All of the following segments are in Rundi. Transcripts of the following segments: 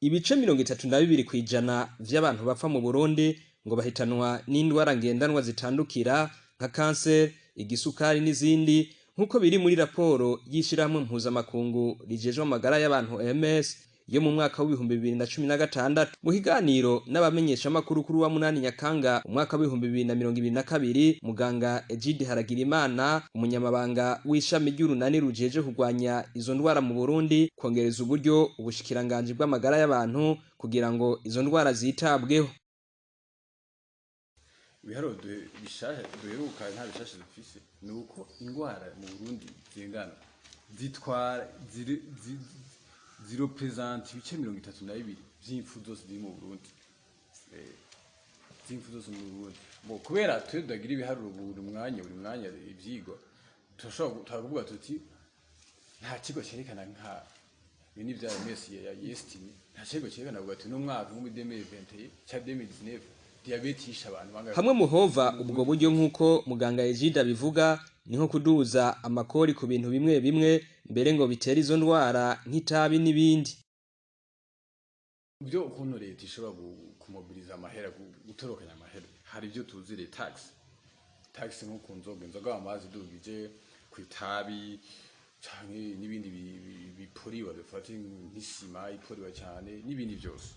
Ibice 32 kwijana vy'abantu bapfa mu Burundi ngo bahitanwa n'indwara ngendanwa zitandukira nka cancer, igisukari n'izindi nkuko biri muri raporo y'ishirahamwe mpuzamakungu rijejwe amagara y'abantu OMS yo mu mwaka w'2016 mu higaniro n'abamenyesha makuru kuri wa 8 Nyakanga umwaka w'2022 muganga Ejoheza umunyamabanga w'ishami ry'urunani rujeje kugwanya izo ndwara mu Burundi kongereza uburyo ubushikiranganje bw'amagara y'abantu kugira ngo izo ndwara zitabweho. Biharo bishaje duheruka nta bishashe dufise nuko ingwara mu Burundi zingana zitwara zirepresente ibice 32 vy'imfu zose ziri mu Burundi. Z'imfu zose mu Burundi bo kubera twe dagira ibiharuro buri mwanya ivyigwa turavuga tuti nta kigo cerekana nka bini vya MS ya yestini nta kigo cerekana ngo ati no mwaka mu 2020 cha 2019 diabetes abantu banga hamwe muhova ubwo buryo nkuko muganga Ejoheza bivuga niho kuduza amakori ku bintu bimwe bimwe mbere ngo bitera izo ndwara nk'itabi n'ibindi. Byo ukuntu leta ishobora kumobiliza amahera gutorokanya amahera hari byo tuzire tax nko kunzoga inzoga amazi dugije ku itabi canke n'ibindi bipuriwa bifata nk'isima ipuriwa cyane n'ibindi byose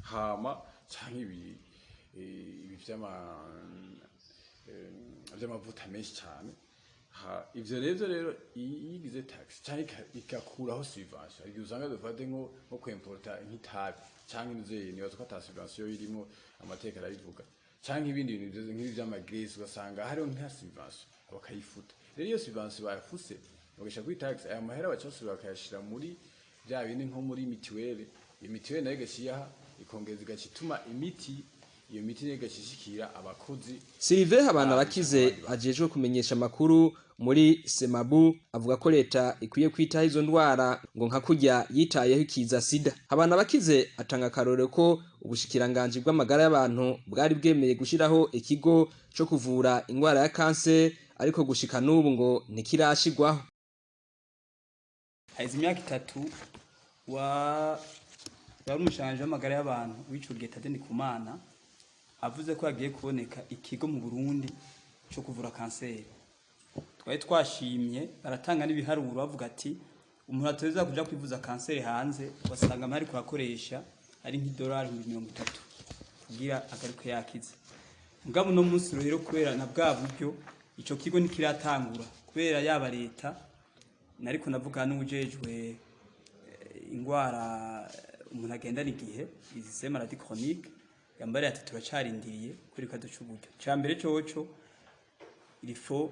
hama canke ibi vy'amavuta menshi cyane ivyo rero yigize tax cyane ikakuraho subvention iyo usanga dufate nko kwimporta nk'itabi canke inzeye nibaza ko ata subvention irimo amateka arabivuga canke ibindi bintu nk'ibi vy'amagrese ugasanga hariho nka subvention bakayifuta rero iyo subvention bayafuse bagasha kuri tax aya mahera bacose bakayashira muri bya bindi nko muri mitiwele imitiwele nayo gashiyaha ikongeza igacituma iyo miti negashishikira abakozi. Sylvain abana bakize ajejwe kumenyesha makuru muri Semabu avuga ko leta ikwiye kwitaho izo ndwara ngo nka kurya yitayeho ikiza sida. Abana bakize atanga karore ko ubushikiranganje bw'amagara y'abantu bwari bwemeye gushiraho ikigo cyo kuvura ingwara ya cancer ariko gushika n'ubu ngo ntikirashigwaho. Haize imyaka 3 yari umushanje w'amagara y'abantu w'icurgeta Deni Kumana avuze ko yagiye kuboneka ikigo mu Burundi cyo kuvura kanseri. Twari twashimye baratanga n'ibiharuro bavuga ati umuntu ateza kuja kwivuza kanseri hanze basanga amari kwakoresha ari nk'idolari 30 kugira agaruke yakize. Mugabo no munsi rero kubera na bwa buryo ico kigo nikiratangura kubera yaba leta nariko navuga n'ujejwe ingwara umuntu agendana igihe izi maladie chronique yambare ati turacarindiriye kuri kaduca uburyo. Ca mbere coco il faut